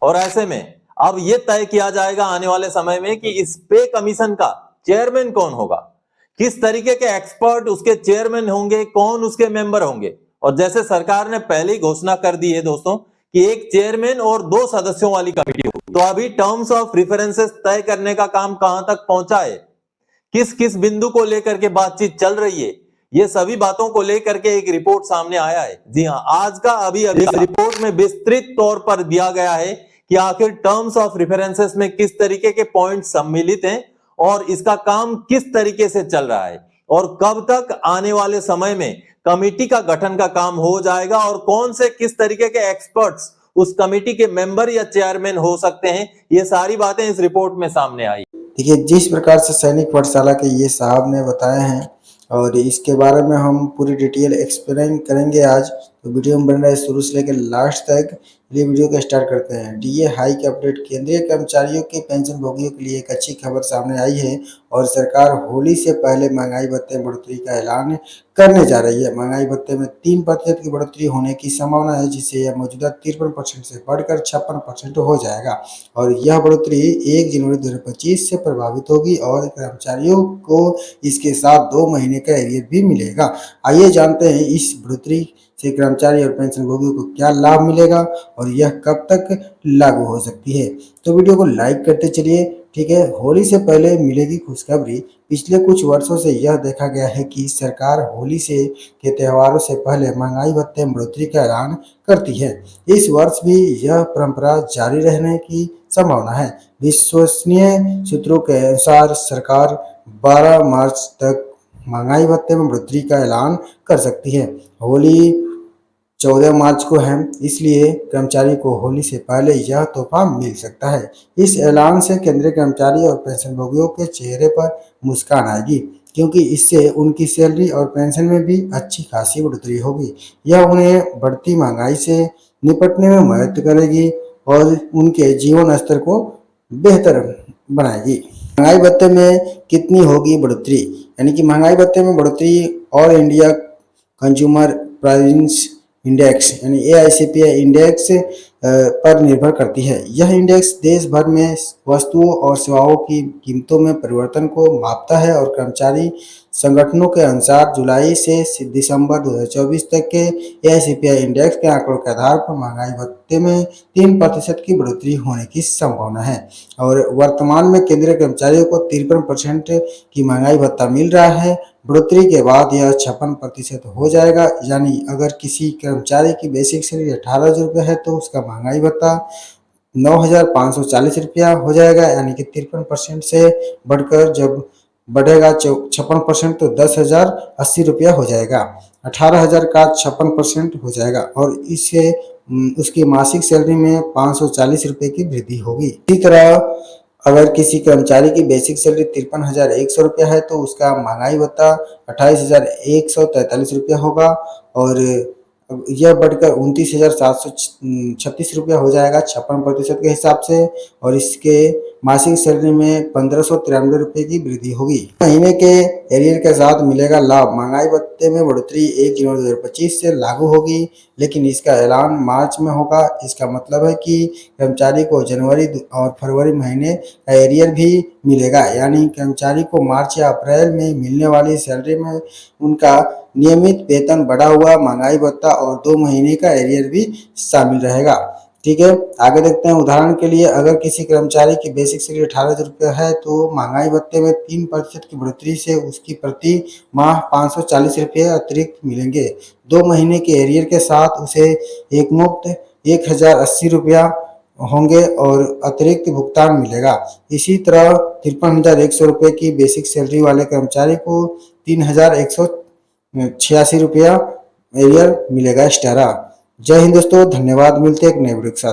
और ऐसे में अब ये तय किया जाएगा आने वाले समय में कि इस पे कमीशन का चेयरमैन कौन होगा, किस तरीके के एक्सपर्ट उसके चेयरमैन होंगे, कौन उसके मेंबर होंगे। और जैसे सरकार ने पहले ही घोषणा कर दी है दोस्तों कि एक चेयरमैन और 2 सदस्यों वाली कमेटी होगी, तो अभी टर्म्स ऑफ रेफरेंसेस तय करने का काम कहां तक पहुंचा है, किस किस बिंदु को लेकर के बातचीत चल रही है, ये सभी बातों को लेकर के एक रिपोर्ट सामने आया है। जी हां, आज का अभी इस रिपोर्ट में विस्तृत तौर पर दिया गया है कि आखिर टर्म्स ऑफ रेफरेंसेस में किस तरीके के पॉइंट सम्मिलित हैं और इसका काम किस तरीके से चल रहा है और कब तक आने वाले समय में कमेटी का गठन का काम हो जाएगा और कौन से किस तरीके के एक्सपर्ट्स उस कमेटी के मेंबर या चेयरमैन हो सकते हैं, ये सारी बातें इस रिपोर्ट में सामने आई। देखिए, जिस प्रकार से सैनिक पाठशाला के ये साहब ने बताए हैं और इसके बारे में हम पूरी डिटेल एक्सप्लेन करेंगे आज, तो वीडियो में बन रहा है शुरू से लेकर लास्ट तक। ये वीडियो को स्टार्ट करते हैं। DA hike update. केंद्रीय कर्मचारियों के पेंशन भोगियों के लिए एक अच्छी खबर सामने आई है और सरकार होली से पहले महंगाई भत्ते बढ़ोतरी का ऐलान करने जा रही है। महंगाई भत्ते में 3% की बढ़ोतरी होने की संभावना है, जिससे यह मौजूदा 53% से बढ़कर 56% हो जाएगा और यह बढ़ोतरी 1 जनवरी 2025 से प्रभावित होगी और कर्मचारियों को इसके साथ 2 महीने का एरियर भी मिलेगा। आइए जानते हैं इस बढ़ोतरी से कर्मचारी और पेंशन भोगियों को क्या लाभ मिलेगा और यह कब तक लागू हो सकती है। तो वीडियो को लाइक करते चलिए। ठीक है, होली से पहले मिलेगी खुशखबरी। पिछले कुछ वर्षों से यह देखा गया है कि सरकार होली से के त्योहारों से पहले महंगाई भत्ते में बढ़ोतरी का ऐलान करती है। इस वर्ष भी यह परंपरा जारी रहने की संभावना है। विश्वसनीय सूत्रों के अनुसार सरकार 12 मार्च तक महंगाई भत्ते में बढ़ोतरी का ऐलान कर सकती है। होली 14 मार्च को है, इसलिए कर्मचारी को होली से पहले यह तोहफा मिल सकता है। इस ऐलान से केंद्रीय कर्मचारी और पेंशनभोगियों के चेहरे पर मुस्कान आएगी, क्योंकि इससे उनकी सैलरी और पेंशन में भी अच्छी खासी बढ़ोतरी होगी। यह उन्हें बढ़ती महंगाई से निपटने में मदद करेगी और उनके जीवन स्तर को बेहतर बनाएगी। महंगाई भत्ते में कितनी होगी बढ़ोतरी, यानी कि महंगाई भत्ते में बढ़ोतरी और इंडिया कंज्यूमर प्राइस इंडेक्स यानी AICPI इंडेक्स पर निर्भर करती है। यह इंडेक्स देश भर में वस्तुओं और सेवाओं की कीमतों में परिवर्तन को मापता है और कर्मचारी संगठनों के अनुसार जुलाई से दिसंबर 2024 तक के AICPI इंडेक्स के आंकड़ों के आधार पर महंगाई भत्ते में 3% की बढ़ोतरी होने की संभावना है और वर्तमान में केंद्रीय कर्मचारियों को 53% की महंगाई भत्ता मिल रहा है। बढ़ोतरी के बाद यह 56% हो जाएगा, यानी अगर किसी कर्मचारी की बेसिक सैलरी 18,000 रुपये है तो उसका महंगाई भत्ता 9,540 रुपया हो जाएगा, यानी कि 53% से बढ़कर जब बढ़ेगा 56% तो 10,080 रुपया हो जाएगा। 18,000 का 56% हो जाएगा और इससे उसकी मासिक सैलरी में 540 रुपये की वृद्धि होगी। इसी तरह अगर किसी कर्मचारी की बेसिक सैलरी 53,100 रुपया है तो उसका महंगाई भत्ता 28,143 रुपया होगा और यह बढ़कर 29,736 रुपया हो जाएगा 56% के हिसाब से और इसके मासिक सैलरी में 1,593 रुपये की वृद्धि होगी। महीने के एरियर के साथ मिलेगा लाभ। महंगाई भत्ते में बढ़ोतरी 1 जनवरी 2025 से लागू होगी, लेकिन इसका ऐलान मार्च में होगा। इसका मतलब है कि कर्मचारी को जनवरी और फरवरी महीने का एरियर भी मिलेगा, यानी कर्मचारी को मार्च या अप्रैल में मिलने वाली सैलरी में उनका नियमित वेतन, बढ़ा हुआ महंगाई भत्ता और 2 महीने का एरियर भी शामिल रहेगा। ठीक है, आगे देखते हैं। उदाहरण के लिए अगर किसी कर्मचारी की बेसिक सैलरी 18,000 रुपये है तो महंगाई भत्ते में 3% की बढ़ोतरी से उसकी प्रति माह 540 रुपये अतिरिक्त मिलेंगे। 2 महीने के एरियर के साथ उसे एक मुफ्त 1,080 रुपया होंगे और अतिरिक्त भुगतान मिलेगा। इसी तरह 53,100 रुपये की बेसिक सैलरी वाले कर्मचारी को 3,186 रुपया एरियर मिलेगा एक्स्ट्रा। जय हिंद दोस्तों, धन्यवाद। मिलते हैं एक नए वीडियो के साथ।